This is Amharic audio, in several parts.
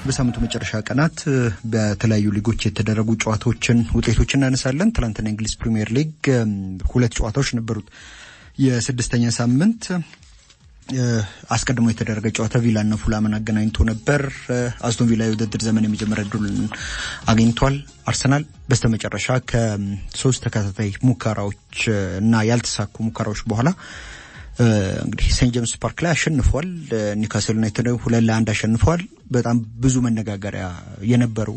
በሳምንቱ መጨረሻ ቀናት በተለያዩ ሊጎች የተደረጉ ጨዋታዎችን ውጤቶችን እናነሳለን። ትናንትና እንግሊዝ ፕሪሚየር ሊግ ሁለት ጨዋታዎች ነበሩት። የስድስተኛ ሳምንት አስቀድሞ የተደረገ ጨዋታ ቪላና ፉላምን አገናኝቶ ነበር። አስቶን ቪላ የውድድር ዘመን የመጀመሪያ ድሉን አግኝቷል። አርሰናል በስተመጨረሻ ከ3 ተከታታይ ሙከራዎች እና ያልተሳኩ ሙከራዎች በኋላ እንግዲህ ሴንት ጄምስ ፓርክ ላይ አሸንፏል። ኒውካስል ዩናይትድ 2-1 አሸንፏል። በጣም ብዙ መነጋገሪያ የነበሩ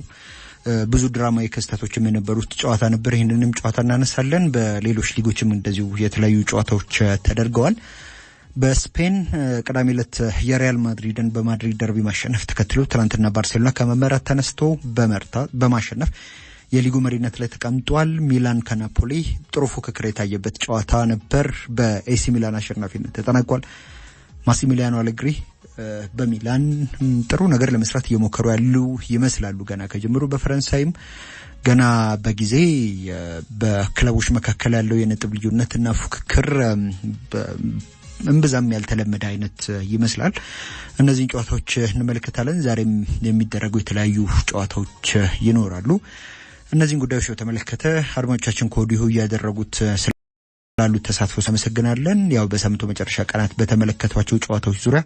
ብዙ ድራማዊ ክስተቶችም የነበሩት ጨዋታ ነበር። ይሄንንም ጨዋታ እናነሳለን። በሌሎች ሊጎችም እንደዚሁ የተለያዩ ጨዋታዎች ተደርገዋል። በስፔን ቅዳሜ ዕለት የሪያል ማድሪድን በማድሪድ ደርቢ ማሸነፍ ተከትሎ ትናንትና ባርሴሎና ከመመራት ተነስቶ በማሸነፍ የሊጉ መሪነት ላይ ተቀምጧል። ሚላን ከናፖሊ ጥሩ ፉክክር የታየበት ጨዋታ ነበር። በኤሲ ሚላን አሸናፊነት ተጠናቋል። ማሲሚሊያኖ አሌግሪ በሚላን ጥሩ ነገር ለመስራት እየሞከሩ ያሉ ይመስላሉ። ገና ከጀምሩ በፈረንሳይም ገና በጊዜ በክለቦች መካከል ያለው የነጥብ ልዩነትና ፉክክር እንብዛም ያልተለመደ አይነት ይመስላል። እነዚህን ጨዋታዎች እንመለከታለን። ዛሬም የሚደረጉ የተለያዩ ጨዋታዎች ይኖራሉ። እነዚህን ጉዳዮች በተመለከተ አድማጮቻችን ከወዲሁ እያደረጉት ስላሉት ተሳትፎ አመሰግናለን። ያው በሳምንቱ መጨረሻ ቀናት በተመለከቷቸው ጨዋታዎች ዙሪያ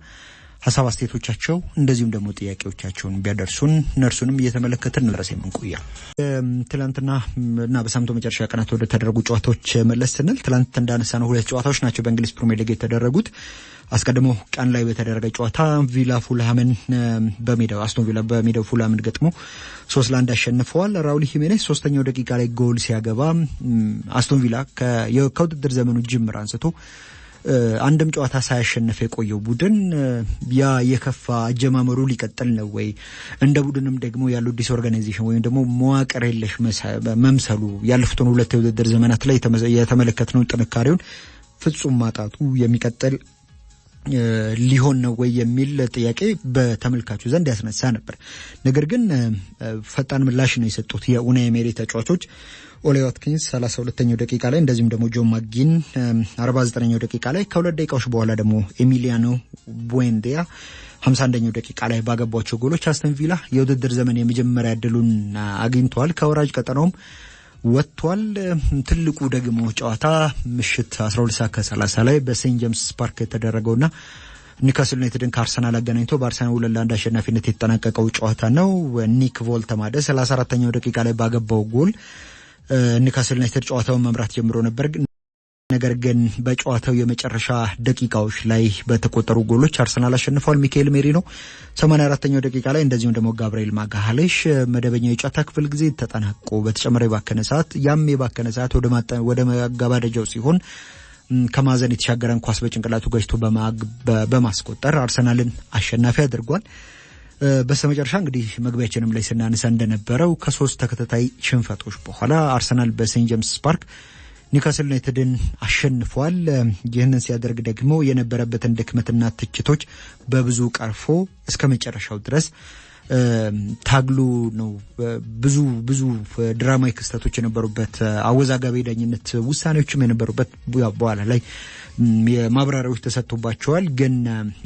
ሐሳብ አስተያየቶቻቸው እንደዚሁም ደግሞ ጥያቄዎቻቸውን ቢያደርሱን እነርሱንም እየተመለከትን ድረስ የምንቆያ ትላንትና እና በሳምንቱ መጨረሻ ቀናት ወደ ተደረጉ ጨዋታዎች መለስ ስንል ትላንት እንዳነሳነው ሁለት ጨዋታዎች ናቸው በእንግሊዝ ፕሪሚየር ሊግ የተደረጉት። አስቀድሞ ቀን ላይ በተደረገ ጨዋታ ቪላ ፉልሃምን በሜዳው አስቶን ቪላ በሜዳው ፉልሃምን ገጥሞ 3-1 አሸንፈዋል። ራውል ሂሜኔስ 3ኛው ደቂቃ ላይ ጎል ሲያገባ አስቶን ቪላ ከውድድር ዘመኑ ጅምር አንስቶ አንድም ጨዋታ ሳያሸንፍ የቆየው ቡድን ያ የከፋ አጀማመሩ ሊቀጥል ነው ወይ? እንደ ቡድንም ደግሞ ያለው ዲስኦርጋናይዜሽን ወይም ደግሞ መዋቅር የለሽ መምሰሉ ያለፉትን ሁለት የውድድር ዘመናት ላይ የተመለከትነው ጥንካሬውን ፍጹም ማጣቱ የሚቀጥል ሊሆን ነው ወይ የሚል ጥያቄ በተመልካቹ ዘንድ ያስነሳ ነበር። ነገር ግን ፈጣን ምላሽ ነው የሰጡት የኡናይ ኤመሪ ተጫዋቾች። ኦሌ ዋትኪንስ 32ኛው ደቂቃ ላይ እንደዚሁም ደግሞ ጆን ማጊን 49ኛው ደቂቃ ላይ ከሁለት ደቂቃዎች በኋላ ደግሞ ኤሚሊያኖ ቡዌንዲያ 51ኛው ደቂቃ ላይ ባገቧቸው ጎሎች አስቶን ቪላ የውድድር ዘመን የመጀመሪያ ድሉን አግኝቷል። ከወራጅ ቀጠናውም ወጥቷል። ትልቁ ደግሞ ጨዋታ ምሽት 12:30 ላይ በሴንት ጄምስ ፓርክ የተደረገውና ኒውካስል ዩናይትድን ከአርሰናል አገናኝቶ በአርሰናል 2-1 አሸናፊነት የተጠናቀቀው ጨዋታ ነው። ኒክ ቮልተማደ 34ኛው ደቂቃ ላይ ባገባው ጎል ኒውካስል ዩናይትድ ጨዋታውን መምራት ጀምሮ ነበር። ነገር ግን በጨዋታው የመጨረሻ ደቂቃዎች ላይ በተቆጠሩ ጎሎች አርሰናል አሸንፏል። ሚካኤል ሜሪኖ 84ኛው ደቂቃ ላይ እንደዚሁም ደግሞ ጋብርኤል ማጋሃሌሽ መደበኛው የጨዋታ ክፍል ጊዜ ተጠናቆ በተጨማሪ ባከነ ሰዓት ወደ ማገባደጃው ሲሆን ከማዘን የተሻገረን ኳስ በጭንቅላቱ ገጭቶ በማስቆጠር አርሰናልን አሸናፊ አድርጓል። በስተመጨረሻ እንግዲህ መግቢያችንም ላይ ስናነሳ እንደነበረው ከ3 ተከታታይ ሽንፈቶች በኋላ አርሰናል በሴንት ጄምስ ፓርክ ኒውካስል ዩናይትድን አሸንፏል። ይህንን ሲያደርግ ደግሞ የነበረበትን ድክመትና ትችቶች በብዙ ቀርፎ እስከ መጨረሻው ድረስ ታግሎ ነው። ብዙ ድራማዊ ክስተቶች የነበሩበት አወዛጋቢ ዳኝነት ውሳኔዎችም የነበሩበት በኋላ ላይ የማብራሪያዎች ተሰጥቶባቸዋል። ግን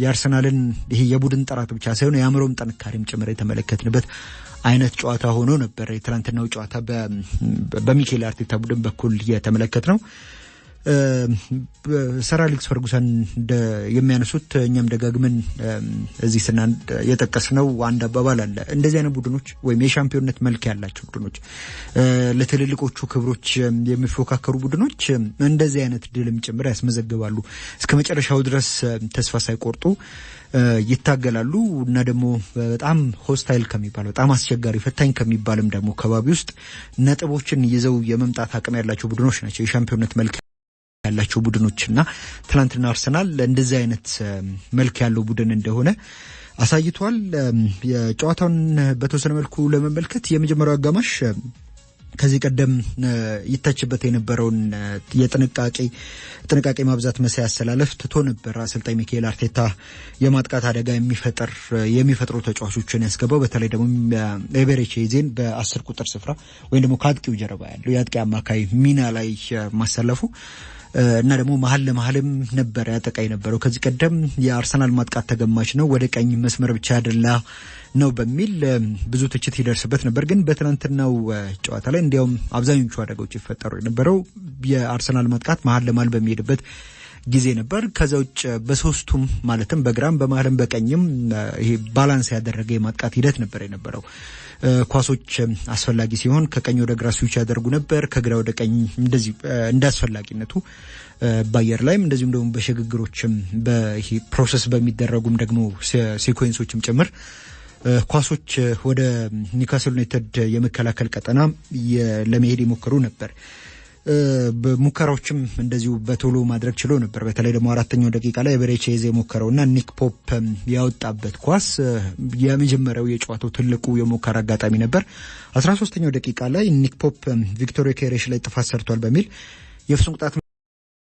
የአርሰናልን ይሄ የቡድን ጥራት ብቻ ሳይሆን የአእምሮም ጥንካሬም ጭምር የተመለከትንበት አይነት ጨዋታ ሆኖ ነበር። የትናንትናው ጨዋታ በሚኬል አርቴታ ቡድን በኩል የተመለከትነው ሰር አሌክስ ፈርጉሰን የሚያነሱት እኛም ደጋግመን እዚህ የጠቀስነው አንድ አባባል አለ። እንደዚህ አይነት ቡድኖች ወይም የሻምፒዮንነት መልክ ያላቸው ቡድኖች ለትልልቆቹ ክብሮች የሚፎካከሩ ቡድኖች እንደዚህ አይነት ድልም ጭምር ያስመዘግባሉ። እስከ መጨረሻው ድረስ ተስፋ ሳይቆርጡ ይታገላሉ እና ደግሞ በጣም ሆስታይል ከሚባለው በጣም አስቸጋሪ ፈታኝ ከሚባልም ደግሞ ከባቢ ውስጥ ነጥቦችን ይዘው የመምጣት አቅም ያላቸው ቡድኖች ናቸው የሻምፒዮንነት መልክ ያላቸው ቡድኖችና ትናንትና አርሰናል እንደዚህ አይነት መልክ ያለው ቡድን እንደሆነ አሳይቷል። የጨዋታውን በተወሰነ መልኩ ለመመልከት የመጀመሪያው አጋማሽ ከዚህ ቀደም ይታችበት የነበረውን የጥንቃቄ ማብዛት መሳይ አሰላለፍ ትቶ ነበር አሰልጣኝ ሚካኤል አርቴታ የማጥቃት አደጋ የሚፈጥሩ ተጫዋቾችን ያስገባው። በተለይ ደግሞ ኤቤሬቺዜን በ10 ቁጥር ስፍራ ወይም ደግሞ ከአጥቂው ጀርባ ያለው የአጥቂ አማካይ ሚና ላይ ማሰለፉ እና ደግሞ መሀል ለመሀልም ነበር ያጠቃይ ነበረው። ከዚህ ቀደም የአርሰናል ማጥቃት ተገማች ነው፣ ወደ ቀኝ መስመር ብቻ ያደላ ነው በሚል ብዙ ትችት ይደርስበት ነበር። ግን በትናንትናው ጨዋታ ላይ እንዲያውም አብዛኞቹ አደጋዎች ይፈጠሩ የነበረው የአርሰናል ማጥቃት መሀል ለመሀል በሚሄድበት ጊዜ ነበር። ከዛውጭ በሶስቱም ማለትም በግራም በመሀልም በቀኝም ይሄ ባላንስ ያደረገ የማጥቃት ሂደት ነበር የነበረው። ኳሶች አስፈላጊ ሲሆን ከቀኝ ወደ ግራ ስዊች ያደርጉ ነበር፣ ከግራ ወደ ቀኝ እንደዚህ እንዳስፈላጊነቱ ባየር ላይም እንደዚሁም ደግሞ በሽግግሮችም በይሄ ፕሮሰስ በሚደረጉም ደግሞ ሲኮንሶችም ጭምር ኳሶች ወደ ኒውካስል ዩናይትድ የመከላከል ቀጠና ለመሄድ ይሞክሩ ነበር። በሙከራዎችም እንደዚሁ በቶሎ ማድረግ ችሎ ነበር። በተለይ ደግሞ አራተኛው ደቂቃ ላይ በሬቼዝ የሞከረውና ኒክ ፖፕ ያወጣበት ኳስ የመጀመሪያው የጨዋታው ትልቁ የሙከራ አጋጣሚ ነበር። 13ኛው ደቂቃ ላይ ኒክ ፖፕ ቪክቶር ዮኬሬሽ ላይ ጥፋት ሰርቷል በሚል የፍጹም ቅጣት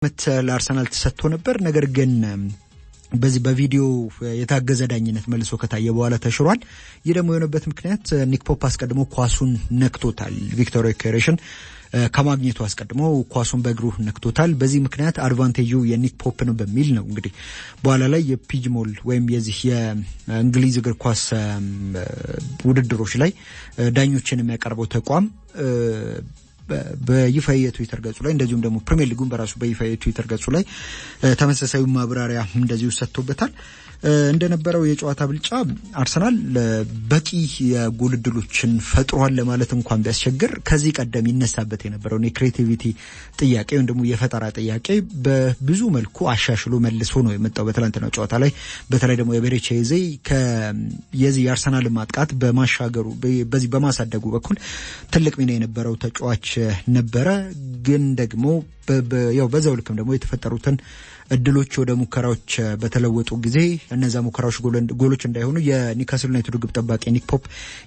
ምት ለአርሰናል ተሰጥቶ ነበር። ነገር ግን በዚህ በቪዲዮ የታገዘ ዳኝነት መልሶ ከታየ በኋላ ተሽሯል። ይህ ደግሞ የሆነበት ምክንያት ኒክ ፖፕ አስቀድሞ ኳሱን ነክቶታል። ቪክቶር ዮኬሬሽን ከማግኘቱ አስቀድሞ ኳሱን በእግሩ ነክቶታል። በዚህ ምክንያት አድቫንቴጁ የኒክ ፖፕ ነው በሚል ነው እንግዲህ በኋላ ላይ የፒጅሞል ወይም የዚህ የእንግሊዝ እግር ኳስ ውድድሮች ላይ ዳኞችን የሚያቀርበው ተቋም በይፋ የትዊተር ገጹ ላይ እንደዚሁም ደግሞ ፕሪሚየር ሊጉን በራሱ በይፋ የትዊተር ገጹ ላይ ተመሳሳዩ ማብራሪያ እንደዚሁ ሰጥቶበታል። እንደነበረው የጨዋታ ብልጫ አርሰናል በቂ የጎል ዕድሎችን ፈጥሯል ለማለት እንኳን ቢያስቸግር ከዚህ ቀደም ይነሳበት የነበረው የክሬቲቪቲ ጥያቄ ወይም ደግሞ የፈጠራ ጥያቄ በብዙ መልኩ አሻሽሎ መልሶ ነው የመጣው በትላንትናው ጨዋታ ላይ። በተለይ ደግሞ የቤሬቼዜ የዚህ የአርሰናል ማጥቃት በማሻገሩ በዚህ በማሳደጉ በኩል ትልቅ ሚና የነበረው ተጫዋች ነበረ። ግን ደግሞ ያው በዛው ልክም ደግሞ የተፈጠሩትን እድሎች ወደ ሙከራዎች በተለወጡ ጊዜ እነዛ ሙከራዎች ጎሎች እንዳይሆኑ የኒውካስል ዩናይትድ ግብ ጠባቂ ኒክ ፖፕ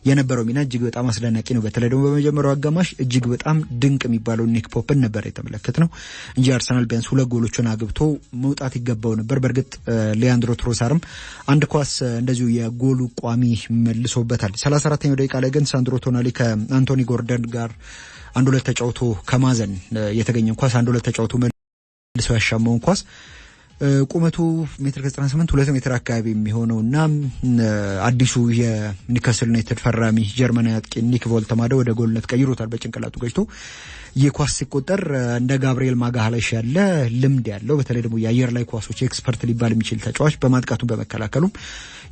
የነበረው ሚና እጅግ በጣም አስደናቂ ነው። በተለይ ደግሞ በመጀመሪያው አጋማሽ እጅግ በጣም ድንቅ የሚባለው ኒክ ፖፕን ነበር የተመለከትነው እንጂ አርሰናል ቢያንስ 2 ጎሎችን አግብቶ መውጣት ይገባው ነበር። በእርግጥ ሊያንድሮ ትሮሳርም አንድ ኳስ እንደዚሁ የጎሉ ቋሚ መልሶበታል። 34ኛው ደቂቃ ላይ ግን ሳንድሮ ቶናሊ ከአንቶኒ ጎርደን ጋር 1-2 ተጫውቶ ከማዘን የተገኘ ኳስ 1-2 ተጫውቶ መልሶ ያሻማውን ኳስ ቁመቱ 1.98 2 ሜትር አካባቢ የሚሆነውና አዲሱ የኒውካስል ዩናይትድ ፈራሚ ጀርመናዊ አጥቂ ኒክ ቮልተማደ ወደ ጎልነት ቀይሮታል። በጭንቅላቱ ገጭቶ የኳስ ሲቆጠር እንደ ጋብሪኤል ማጋሃላሽ ያለ ልምድ ያለው በተለይ ደግሞ የአየር ላይ ኳሶች ኤክስፐርት ሊባል የሚችል ተጫዋች በማጥቃቱ በመከላከሉም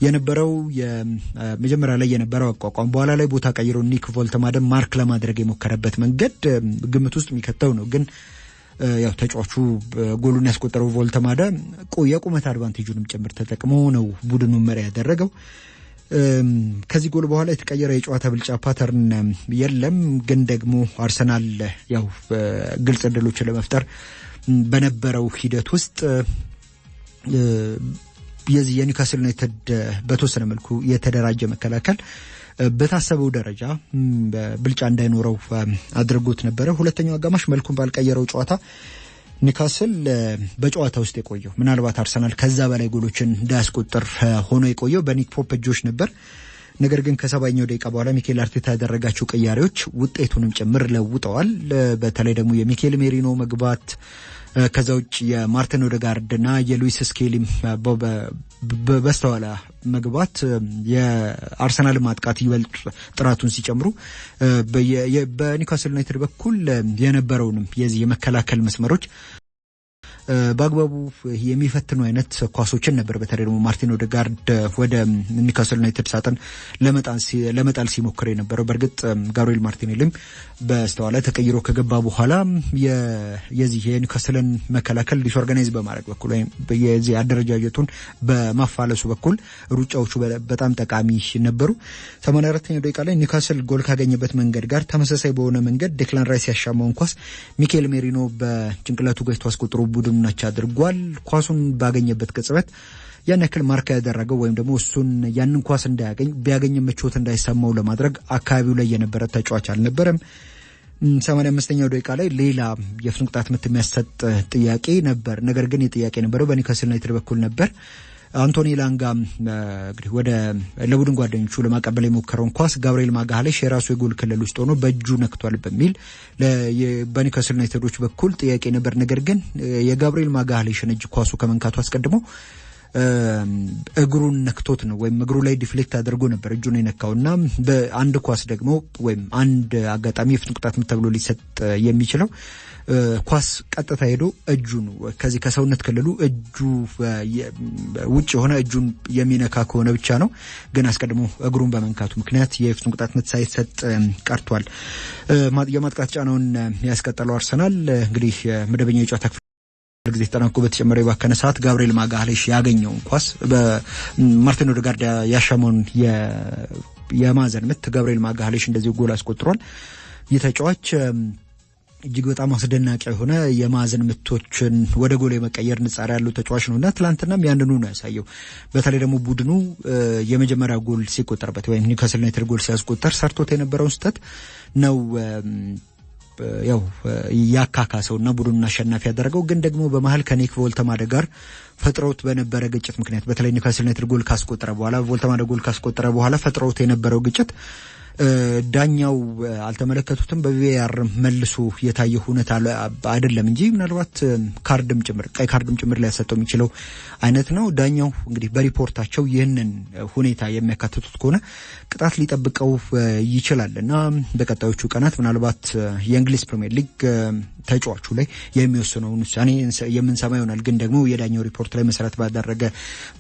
የነበረው የመጀመሪያ ላይ የነበረው አቋቋም በኋላ ላይ ቦታ ቀይሮ ኒክ ቮልተማደ ማርክ ለማድረግ የሞከረበት መንገድ ግምት ውስጥ የሚከተው ነው። ግን ያው ተጫዋቹ ጎሉን ያስቆጠረው ቮልተማደ የቁመት አድቫንቴጁንም ጭምር ተጠቅሞ ነው ቡድኑን መሪ ያደረገው። ከዚህ ጎል በኋላ የተቀየረ የጨዋታ ብልጫ ፓተርን የለም። ግን ደግሞ አርሰናል ያው ግልጽ ዕድሎችን ለመፍጠር በነበረው ሂደት ውስጥ የዚህ የኒውካስል ዩናይትድ በተወሰነ መልኩ የተደራጀ መከላከል በታሰበው ደረጃ ብልጫ እንዳይኖረው አድርጎት ነበረ። ሁለተኛው አጋማሽ መልኩን ባልቀየረው ጨዋታ ኒውካስል በጨዋታ ውስጥ የቆየው ምናልባት አርሰናል ከዛ በላይ ጎሎችን እንዳያስቆጥር ሆኖ የቆየው በኒክ ፖፕ እጆች ነበር። ነገር ግን ከ70ኛው ደቂቃ በኋላ ሚኬል አርቴታ ያደረጋቸው ቅያሬዎች ውጤቱንም ጭምር ለውጠዋል። በተለይ ደግሞ የሚኬል ሜሪኖ መግባት ከዛ ውጭ የማርቲን ኦዴጋርድና የሉዊስ ስኬሊም በስተኋላ መግባት የአርሰናል ማጥቃት ይበልጥ ጥራቱን ሲጨምሩ በኒውካስል ዩናይትድ በኩል የነበረውንም የዚህ የመከላከል መስመሮች በአግባቡ የሚፈትኑ አይነት ኳሶችን ነበር። በተለይ ደግሞ ማርቲን ኦዴጋርድ ወደ ኒውካስል ዩናይትድ ሳጥን ለመጣል ሲሞክር የነበረው። በእርግጥ ጋብሪኤል ማርቲኔሊም በስተኋላ ተቀይሮ ከገባ በኋላ የዚህ የኒውካስልን መከላከል ዲስኦርጋናይዝ በማድረግ በኩል ወይም የዚህ አደረጃጀቱን በማፋለሱ በኩል ሩጫዎቹ በጣም ጠቃሚ ነበሩ። 84ኛው ደቂቃ ላይ ኒውካስል ጎል ካገኘበት መንገድ ጋር ተመሳሳይ በሆነ መንገድ ዴክላን ራይስ ያሻማውን ኳስ ሚኬል ሜሪኖ በጭንቅላቱ ገጭቶ አስቆጥሮ ቡድኑ ነች አድርጓል። ኳሱን ባገኘበት ቅጽበት ያን ያክል ማርካ ያደረገው ወይም ደግሞ እሱን ያንን ኳስ ቢያገኝ ምቾት እንዳይሰማው ለማድረግ አካባቢው ላይ የነበረ ተጫዋች አልነበረም። 85ኛው ደቂቃ ላይ ሌላ የፍጹም ቅጣት ምት የሚያሰጥ ጥያቄ ነበር። ነገር ግን የጥያቄ ነበረው በኒውካስል ዩናይትድ በኩል ነበር። አንቶኒ ላንጋ እንግዲህ ወደ ለቡድን ጓደኞቹ ለማቀበል የሞከረውን ኳስ ጋብሪኤል ማጋሌሽ የራሱ የጎል ክልል ውስጥ ሆኖ በእጁ ነክቷል በሚል በኒውካስል ዩናይትዶች በኩል ጥያቄ ነበር። ነገር ግን የጋብሪኤል ማጋሌሽን እጅ ኳሱ ከመንካቱ አስቀድሞ እግሩን ነክቶት ነው ወይም እግሩ ላይ ዲፍሌክት አድርጎ ነበር እጁን የነካውና በአንድ ኳስ ደግሞ ወይም አንድ አጋጣሚ የፍጹም ቅጣት ምት ተብሎ ሊሰጥ የሚችለው ኳስ ቀጥታ ሄዶ እጁን ከዚህ ከሰውነት ክልሉ እጁ ውጭ ሆነ እጁን የሚነካ ከሆነ ብቻ ነው። ግን አስቀድሞ እግሩን በመንካቱ ምክንያት የፍጹም ቅጣት ምት ሳይሰጥ ቀርቷል። የማጥቃት ጫናውን ያስቀጠለው አርሰናል እንግዲህ መደበኛ የጨዋታ ክፍለ ጊዜ ተጠናቆ በተጨመረ የባከነ ሰዓት ጋብሪኤል ማጋሌሽ ያገኘውን ኳስ በማርቲን ኦዴጋርድ ያሻመውን የማዕዘን ምት ጋብሪኤል ማጋሌሽ እንደዚህ ጎል አስቆጥሯል። የተጫዋች እጅግ በጣም አስደናቂ የሆነ የማዕዘን ምቶችን ወደ ጎል የመቀየር ንጻሪ ያለው ተጫዋች ነውና ትላንትናም ያንኑ ነው ያሳየው። በተለይ ደግሞ ቡድኑ የመጀመሪያ ጎል ሲቆጠርበት ወይም ኒውካስል ዩናይትድ ጎል ሲያስቆጠር ሰርቶት የነበረው ስህተት ነው ያው ያካካሰውና ቡድኑን አሸናፊ ያደረገው። ግን ደግሞ በመሃል ከኒክ ቮልተማደ ጋር ፈጥሮት በነበረ ግጭት ምክንያት በተለይ ኒውካስል ዩናይትድ ጎል ካስቆጠረ በኋላ ቮልተማደ ጎል ካስቆጠረ በኋላ ፈጥሮት የነበረው ግጭት ዳኛው አልተመለከቱትም። በቪአር መልሶ የታየ ሁኔታ አይደለም እንጂ ምናልባት ካርድም ጭምር ቀይ ካርድም ጭምር ሊያሰጠው የሚችለው አይነት ነው። ዳኛው እንግዲህ በሪፖርታቸው ይህንን ሁኔታ የሚያካትቱት ከሆነ ቅጣት ሊጠብቀው ይችላልና በቀጣዮቹ ቀናት ምናልባት የእንግሊዝ ፕሪሚየር ሊግ ተጫዋቹ ላይ የሚወስነውን ውሳኔ የምንሰማ ይሆናል። ግን ደግሞ የዳኛው ሪፖርት ላይ መሰረት ባደረገ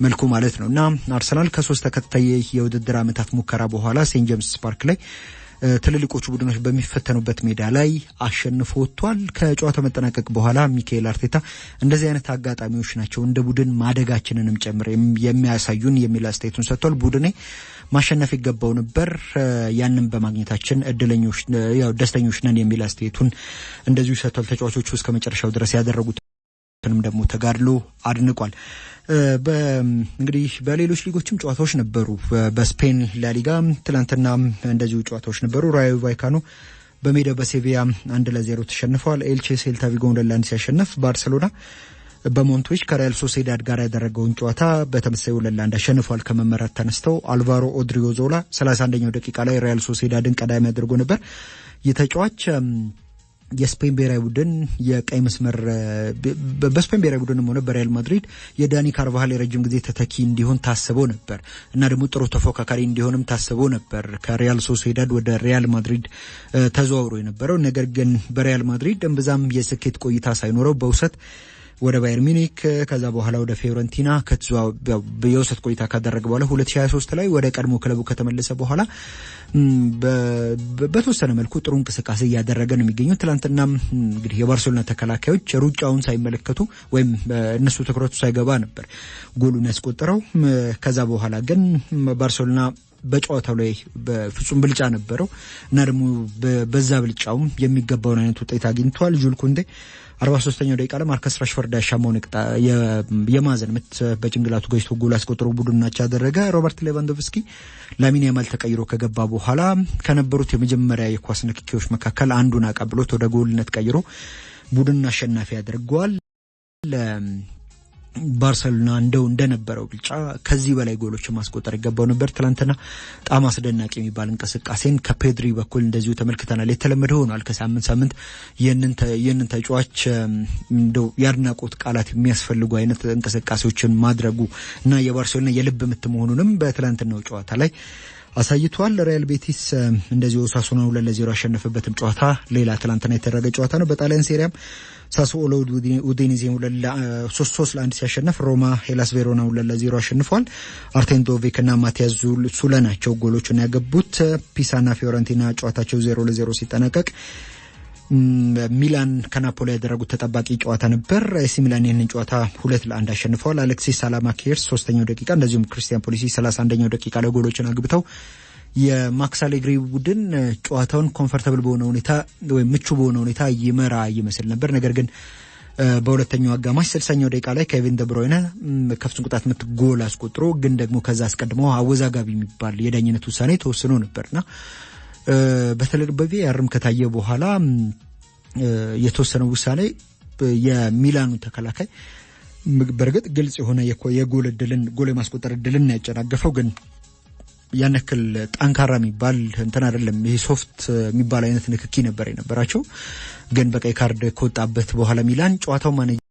መልኩ ማለት ነውና አርሰናል ከ3 ተከታታይ የውድድር ዓመታት ሙከራ በኋላ ሴንት ጄምስ ፓርክ ላይ ትልልቆቹ ቡድኖች በሚፈተኑበት ሜዳ ላይ አሸንፎ ወጥቷል። ከጨዋታው መጠናቀቅ በኋላ ሚካኤል አርቴታ እንደዚህ አይነት አጋጣሚዎች ናቸው እንደ ቡድን ማደጋችንንም ጨምር የሚያሳዩን የሚል አስተያየቱን ሰጥቷል። ቡድኔ ማሸነፍ ይገባው ነበር፣ ያንን በማግኘታችን እድለኞች ያው ደስተኞች ነን የሚል አስተያየቱን እንደዚሁ ሰጥቷል። ተጫዋቾቹ እስከ መጨረሻው ድረስ ያደረጉትንም ደግሞ ተጋድሎ አድንቋል። እንግዲህ በሌሎች ሊጎችም ጨዋታዎች ነበሩ። በስፔን ላሊጋ ትላንትና እንደዚሁ ጨዋታዎች ነበሩ። ራዮ ቫይካኖ በሜዳው በሴቪያ 1-0 ተሸንፈዋል። ኤልቼ ሴልታ ቪጎን 2-1 ሲያሸንፍ፣ ባርሴሎና በሞንትዊች ከሪያል ሶሴዳድ ጋር ያደረገውን ጨዋታ በተመሳሳይ 2-1 አሸንፏል። ከመመራት ተነስተው አልቫሮ ኦድሪዮዞላ 31ኛው ደቂቃ ላይ ሪያል ሶሴዳድን ቀዳሚ አድርጎ ነበር። የተጫዋች የስፔን ብሔራዊ ቡድን የቀይ መስመር በስፔን ብሔራዊ ቡድንም ሆነ በሪያል ማድሪድ የዳኒ ካርቫሃል የረጅም ጊዜ ተተኪ እንዲሆን ታስቦ ነበር እና ደግሞ ጥሩ ተፎካካሪ እንዲሆንም ታስቦ ነበር ከሪያል ሶሴዳድ ወደ ሪያል ማድሪድ ተዘዋውሮ የነበረው። ነገር ግን በሪያል ማድሪድ እምብዛም የስኬት ቆይታ ሳይኖረው በውሰት ወደ ባየር ሚኒክ ከዛ በኋላ ወደ ፊዮረንቲና የውሰት ቆይታ ካደረገ በኋላ 2023 ላይ ወደ ቀድሞ ክለቡ ከተመለሰ በኋላ በተወሰነ መልኩ ጥሩ እንቅስቃሴ እያደረገ ነው የሚገኘው። ትላንትና እንግዲህ የባርሴሎና ተከላካዮች ሩጫውን ሳይመለከቱ ወይም እነሱ ትኩረቱ ሳይገባ ነበር ጎሉን ያስቆጠረው። ከዛ በኋላ ግን ባርሴሎና በጨዋታው ላይ በፍጹም ብልጫ ነበረው እና ደግሞ በዛ ብልጫውም የሚገባውን አይነት ውጤት አግኝቷል። ጁል ኩንዴ 43ኛው ደቂቃ ላይ ማርከስ ራሽፎርድ ያሻማውን የማዕዘን ምት በጭንቅላቱ ገጭቶ ጎል አስቆጥሮ ቡድናቸው ያደረገ። ሮበርት ሌቫንዶቭስኪ ላሚን ያማል ተቀይሮ ከገባ በኋላ ከነበሩት የመጀመሪያ የኳስ ንክኪዎች መካከል አንዱን አቀብሎት ወደ ጎልነት ቀይሮ ቡድን አሸናፊ ያደርገዋል። ባርሴሎና እንደነበረው ብልጫ ከዚህ በላይ ጎሎችን ማስቆጠር ይገባው ነበር። ትላንትና በጣም አስደናቂ የሚባል እንቅስቃሴን ከፔድሪ በኩል እንደዚሁ ተመልክተናል። የተለመደ ሆኗል ከሳምንት ይህንን ተጫዋች እንደው ያድናቆት ቃላት የሚያስፈልጉ አይነት እንቅስቃሴዎችን ማድረጉ እና የባርሴሎና የልብ ምት መሆኑንም በትላንትናው ጨዋታ ላይ አሳይቷል። ሪያል ቤቲስ እንደዚሁ ኦሳሱና 2-0 ያሸነፈበትም ጨዋታ ሌላ ትላንትና የተደረገ ጨዋታ ነው። በጣሊያን ሴሪያም ሳሱኦሎ ኡዲኔዜን 3-1 ሲያሸንፍ፣ ሮማ ሄላስ ቬሮና 2-0 አሸንፏል። አርቴን ዶቬክ እና ማቲያስ ሱለ ናቸው ጎሎቹን ያገቡት። ፒሳና ፊዮረንቲና ጨዋታቸው 0-0 ሲጠናቀቅ ሚላን ከናፖሊ ያደረጉት ተጠባቂ ጨዋታ ነበር። ኤሲ ሚላን ይህንን ጨዋታ 2-1 አሸንፈዋል። አሌክሲስ ሳላማኬርስ 3ኛው ደቂቃ እንደዚሁም ክሪስቲያን ፖሊሲ 31ኛው ደቂቃ ላይ ጎሎችን አግብተው የማክስ አሌግሪ ቡድን ጨዋታውን ኮምፎርታብል በሆነ ሁኔታ ወይም ምቹ በሆነ ሁኔታ ይመራ ይመስል ነበር። ነገር ግን በሁለተኛው አጋማሽ 60ኛው ደቂቃ ላይ ኬቪን ደብሮይነ ከፍጹም ቅጣት ምት ጎል አስቆጥሮ ግን ደግሞ ከዛ አስቀድሞ አወዛጋቢ የሚባል የዳኝነት ውሳኔ ተወስኖ ነበርና በተለይ በቪአርም ከታየ በኋላ የተወሰነው ውሳኔ የሚላኑ ተከላካይ በርግጥ ግልጽ የሆነ የጎል የማስቆጠር እድልን ያጨናገፈው ግን ያነክል ጠንካራ የሚባል እንትን አይደለም። ይሄ ሶፍት የሚባል አይነት ንክኪ ነበር የነበራቸው። ግን በቀይ ካርድ ከወጣበት በኋላ ሚላን ጨዋታው ማኔጅ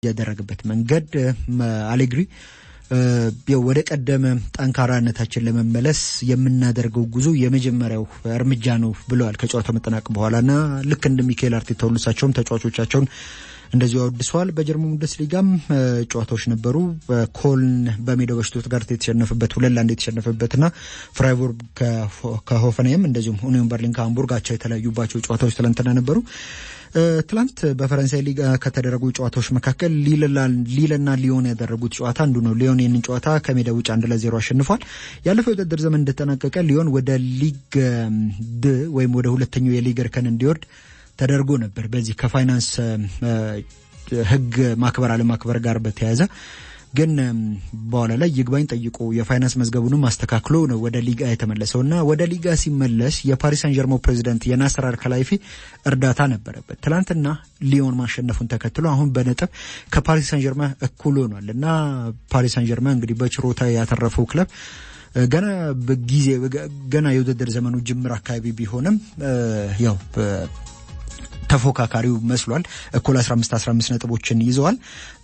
ያደረገበት መንገድ አሌግሪ ወደ ቀደመ ጠንካራነታችን ለመመለስ የምናደርገው ጉዞ የመጀመሪያው እርምጃ ነው ብለዋል ከጨዋታው መጠናቀቅ በኋላና ልክ እንደ ሚካኤል አርቴታ ሁሉሳቸውም ተጫዋቾቻቸውን እንደዚሁ አወድሰዋል። በጀርመን ቡንደስሊጋም ጨዋታዎች ነበሩ። ኮልን በሜዳው በሽቱትጋርት የተሸነፈበት 2-1 የተሸነፈበትና ፍራይቡርግ ከሆፈንሄም እንደዚሁም ኡኒዮን በርሊን ከሃምቡርግ አቻ የተለያዩባቸው ጨዋታዎች ትላንትና ነበሩ። ትላንት በፈረንሳይ ሊግ ከተደረጉ ጨዋታዎች መካከል ሊልና ሊዮን ያደረጉት ጨዋታ አንዱ ነው። ሊዮን ይህንን ጨዋታ ከሜዳ ውጭ 1-0 አሸንፏል። ያለፈው የውድድር ዘመን እንደተጠናቀቀ ሊዮን ወደ ሊግ ድ ወይም ወደ ሁለተኛው የሊግ እርከን እንዲወርድ ተደርጎ ነበር። በዚህ ከፋይናንስ ህግ ማክበር አለማክበር ጋር በተያያዘ ግን በኋላ ላይ ይግባኝ ጠይቆ የፋይናንስ መዝገቡንም አስተካክሎ ነው ወደ ሊጋ የተመለሰውና ወደ ሊጋ ሲመለስ የፓሪስ ሳን ጀርመን ፕሬዚዳንት የናስር አልከላይፊ እርዳታ ነበረበት። ትላንትና ሊዮን ማሸነፉን ተከትሎ አሁን በነጥብ ከፓሪስ ሳን ጀርመን እኩል ሆኗልና ፓሪስ ሳን ጀርመን እንግዲህ በችሮታ ያተረፈው ክለብ ገና የውድድር ዘመኑ ጅምር አካባቢ ቢሆንም ያው ተፎካካሪው መስሏል። እኩል 15 ነጥቦችን ይዘዋል።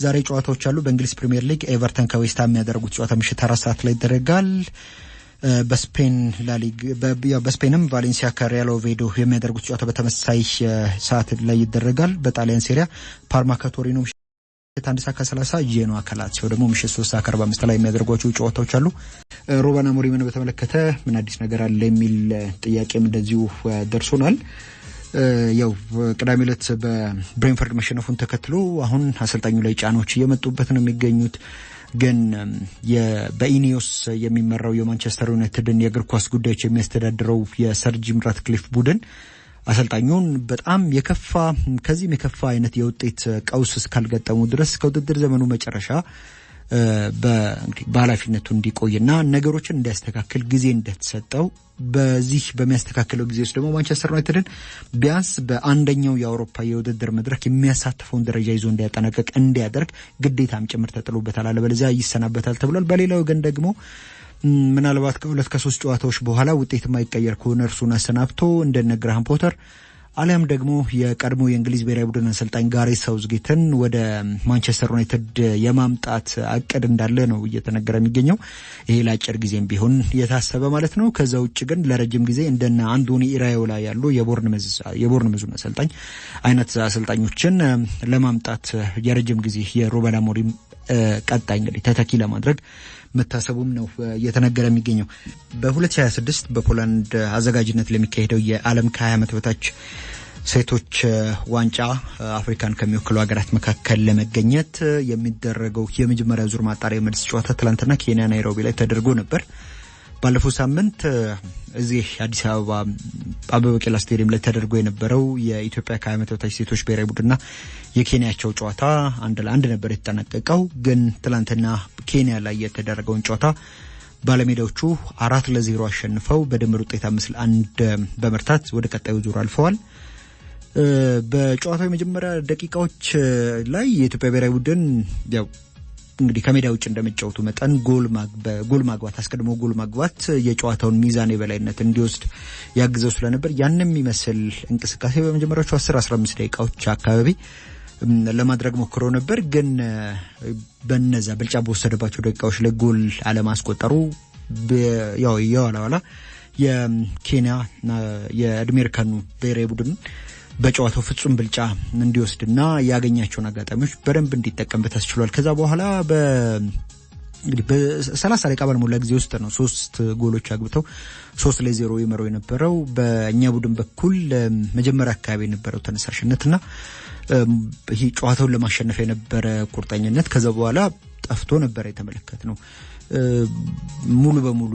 ዛሬ ጨዋታዎች አሉ። በእንግሊዝ ፕሪሚየር ሊግ ኤቨርተን ከዌስትሃም የሚያደርጉት ጨዋታ ምሽት 4 ሰዓት ላይ ይደረጋል። በስፔን በስፔንም ቫሌንሲያ ከሪያል ኦቬዶ የሚያደርጉት ጨዋታ በተመሳሳይ ሰዓት ላይ ይደረጋል። በጣሊያን ሴሪያ ፓርማ ከቶሪኖ ምሽት 1:30 ጄኖዋ ከላዚዮ ደግሞ ምሽት 3:45 ላይ የሚያደርጓቸው ጨዋታዎች አሉ። ሩበን አሞሪምን በተመለከተ ምን አዲስ ነገር አለ የሚል ጥያቄም እንደዚሁ ደርሶናል። ያው ቅዳሜ ዕለት በብሬንፎርድ መሸነፉን ተከትሎ አሁን አሰልጣኙ ላይ ጫናዎች እየመጡበት ነው የሚገኙት። ግን በኢኒዮስ የሚመራው የማንቸስተር ዩናይትድን የእግር ኳስ ጉዳዮች የሚያስተዳድረው የሰር ጂም ራትክሊፍ ቡድን አሰልጣኙን በጣም ከዚህም የከፋ አይነት የውጤት ቀውስ እስካልገጠሙ ድረስ ከውድድር ዘመኑ መጨረሻ በኃላፊነቱ እንዲቆይና ነገሮችን እንዲያስተካክል ጊዜ እንደተሰጠው በዚህ በሚያስተካክለው ጊዜ ውስጥ ደግሞ ማንቸስተር ዩናይትድን ቢያንስ በአንደኛው የአውሮፓ የውድድር መድረክ የሚያሳትፈውን ደረጃ ይዞ እንዲያጠናቀቅ እንዲያደርግ ግዴታም ጭምር ተጥሎበታል። አለበለዚያ ይሰናበታል ተብሏል። በሌላው ግን ደግሞ ምናልባት ከ2-3 ጨዋታዎች በኋላ ውጤት የማይቀየር ከሆነ እርሱን አሰናብቶ እንደነ ግራሃም ፖተር አሊያም ደግሞ የቀድሞ የእንግሊዝ ብሔራዊ ቡድን አሰልጣኝ ጋሬት ሳውዝጌትን ወደ ማንቸስተር ዩናይትድ የማምጣት አቅድ እንዳለ ነው እየተነገረ የሚገኘው። ይሄ ለአጭር ጊዜም ቢሆን የታሰበ ማለት ነው። ከዛ ውጭ ግን ለረጅም ጊዜ እንደነ አንቶኒ ኢራዮላ ያሉ የቦርንመዙን አሰልጣኝ አይነት አሰልጣኞችን ለማምጣት የረጅም ጊዜ የሩበን አሞሪም ቀጣይ እንግዲህ ተተኪ ለማድረግ መታሰቡም ነው እየተነገረ የሚገኘው። በ2026 በፖላንድ አዘጋጅነት ለሚካሄደው የዓለም ከ20 ዓመት በታች ሴቶች ዋንጫ አፍሪካን ከሚወክሉ ሀገራት መካከል ለመገኘት የሚደረገው የመጀመሪያ ዙር ማጣሪያ መልስ ጨዋታ ትላንትና ኬንያ ናይሮቢ ላይ ተደርጎ ነበር። ባለፈው ሳምንት እዚህ አዲስ አበባ አበበ ቢቂላ ስቴዲየም ላይ ተደርጎ የነበረው የኢትዮጵያ ከ20 ዓመት በታች ሴቶች ብሔራዊ ቡድንና የኬንያቸው ጨዋታ 1-1 ነበር የተጠናቀቀው። ግን ትላንትና ኬንያ ላይ የተደረገውን ጨዋታ ባለሜዳዎቹ 4-0 አሸንፈው በድምር ውጤት 5-1 በመርታት ወደ ቀጣዩ ዙር አልፈዋል። በጨዋታው የመጀመሪያ ደቂቃዎች ላይ የኢትዮጵያ ብሔራዊ ቡድን ያው እንግዲህ ከሜዳ ውጭ እንደመጫወቱ መጠን ጎል ማግባት የጨዋታውን ሚዛን የበላይነት እንዲወስድ ያግዘው ስለነበር ያንንም የሚመስል እንቅስቃሴ በመጀመሪያዎቹ 10-15 ደቂቃዎች አካባቢ ለማድረግ ሞክሮ ነበር። ግን በነዛ ብልጫ በወሰደባቸው ደቂቃዎች ላይ ጎል አለማስቆጠሩ ያው የዋላ የኬንያ የእድሜ እርከኑ ብሔራዊ ቡድን በጨዋታው ፍጹም ብልጫ እንዲወስድና ያገኛቸውን አጋጣሚዎች በደንብ እንዲጠቀምበት አስችሏል። ከዛ በኋላ እንግዲህ በ30 ደቂቃ ባልሞላ ጊዜ ውስጥ ነው 3 ጎሎች አግብተው 3-0 ይመሩ የነበረው። በእኛ ቡድን በኩል መጀመሪያ አካባቢ የነበረው ተነሳሽነትና ይሄ ጨዋታውን ለማሸነፍ የነበረ ቁርጠኝነት ከዛ በኋላ ጠፍቶ ነበር የተመለከትነው። ሙሉ በሙሉ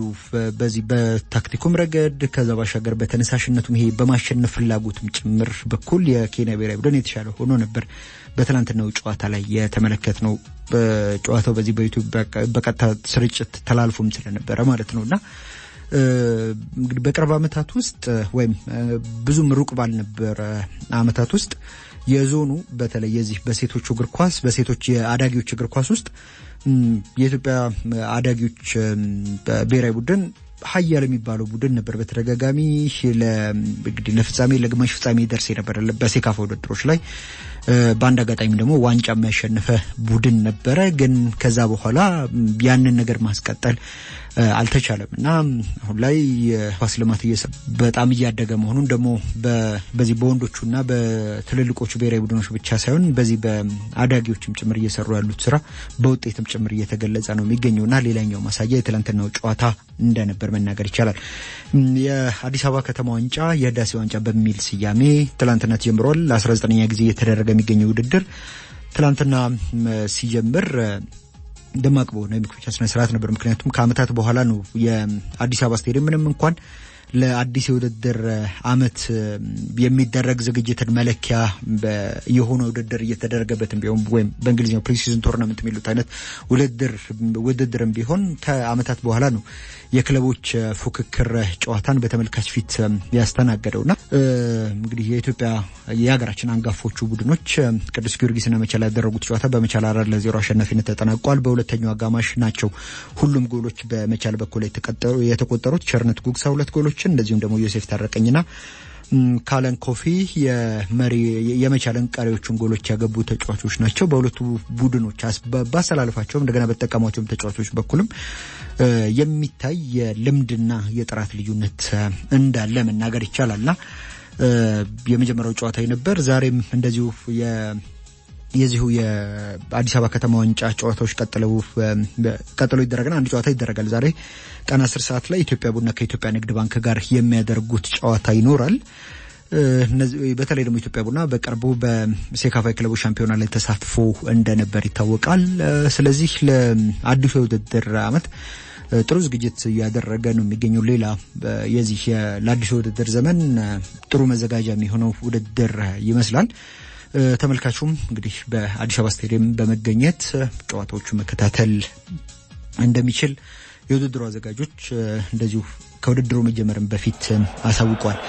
በዚህ በታክቲኩም ረገድ ከዛ ባሻገር በተነሳሽነቱም ይሄ በማሸነፍ ፍላጎትም ጭምር በኩል የኬንያ ብሔራዊ ቡድን የተሻለ ሆኖ ነበር በትናንትናው ጨዋታ ላይ የተመለከትነው። በጨዋታው በዚህ በዩቲዩብ በቀጥታ ስርጭት ተላልፎም ስለነበረ ማለት ነውና እንግዲህ በቅርብ ዓመታት ውስጥ ወይም ብዙም ሩቅ ባልነበረ ዓመታት ውስጥ የዞኑ በተለይ የዚህ በሴቶች እግር ኳስ በሴቶች የአዳጊዎች እግር ኳስ ውስጥ የኢትዮጵያ አዳጊዎች ብሔራዊ ቡድን ሀያል የሚባለው ቡድን ነበር። በተደጋጋሚ ለፍጻሜ ለግማሽ ፍጻሜ ደርስ ነበር በሴካፋ ውድድሮች ላይ በአንድ አጋጣሚ ደግሞ ዋንጫ የሚያሸንፈ ቡድን ነበረ። ግን ከዛ በኋላ ያንን ነገር ማስቀጠል አልተቻለምና አሁን ላይ ኳስ ልማት በጣም እያደገ መሆኑን ደግሞ በዚህ በወንዶቹና በትልልቆቹ ብሔራዊ ቡድኖች ብቻ ሳይሆን በዚህ በአዳጊዎችም ጭምር እየሰሩ ያሉት ስራ በውጤትም ጭምር እየተገለጸ ነው የሚገኘውና ሌላኛው ማሳያ የትላንትናው ጨዋታ እንደነበር መናገር ይቻላል። የአዲስ አበባ ከተማ ዋንጫ የህዳሴ ዋንጫ በሚል ስያሜ ትላንትና ተጀምሯል። ለ19ኛ ጊዜ እየተደረገ የሚገኘው ውድድር ትላንትና ሲጀምር ደማቅ በሆነ የመክፈቻ ስነ ስርዓት ነበር። ምክንያቱም ከአመታት በኋላ ነው የአዲስ አበባ ስቴዲየም ምንም እንኳን ለአዲስ የውድድር አመት የሚደረግ ዝግጅትን መለኪያ የሆነ ውድድር እየተደረገበትም ቢሆን ወይም በእንግሊዝኛው ፕሪ-ሲዝን ቶርናመንት የሚሉት አይነት ውድድርም ቢሆን ከአመታት በኋላ ነው የክለቦች ፉክክር ጨዋታን በተመልካች ፊት ያስተናገደውና እንግዲህ የኢትዮጵያ የሀገራችን አንጋፎቹ ቡድኖች ቅዱስ ጊዮርጊስና መቻል ያደረጉት ጨዋታ በመቻል 4-0 አሸናፊነት ተጠናቋል። በሁለተኛው አጋማሽ ናቸው ሁሉም ጎሎች በመቻል በኩል የተቆጠሩት። ቸርነት ጉግሳ 2 ጎሎችን እንደዚሁም ደግሞ ዮሴፍ ታረቀኝና ካለን ኮፊ የመቻልን ቀሪዎቹን ጎሎች ያገቡ ተጫዋቾች ናቸው። በሁለቱ ቡድኖች ባሰላለፋቸው እንደገና በተጠቀሟቸው ተጫዋቾች በኩልም የሚታይ የልምድና የጥራት ልዩነት እንዳለ መናገር ይቻላልና የመጀመሪያው ጨዋታ ነበር። ዛሬም እንደዚሁ የዚሁ የአዲስ አበባ ከተማ ዋንጫ ጨዋታዎች ቀጥለው ይደረጋል። አንድ ጨዋታ ይደረጋል ዛሬ ቀን 10 ሰዓት ላይ ኢትዮጵያ ቡና ከኢትዮጵያ ንግድ ባንክ ጋር የሚያደርጉት ጨዋታ ይኖራል። በተለይ ደግሞ ኢትዮጵያ ቡና በቅርቡ በሴካፋ ክለቦች ሻምፒዮና ላይ ተሳትፎ እንደነበር ይታወቃል። ስለዚህ ለአዲሱ የውድድር አመት ጥሩ ዝግጅት ያደረገ ነው የሚገኘው። ሌላ የዚህ ለአዲሱ የውድድር ዘመን ጥሩ መዘጋጃ የሚሆነው ውድድር ይመስላል። ተመልካቹም እንግዲህ በአዲስ አበባ ስቴዲየም በመገኘት ጨዋታዎቹ መከታተል እንደሚችል የውድድሩ አዘጋጆች እንደዚሁ ከውድድሩ መጀመርም በፊት አሳውቀዋል።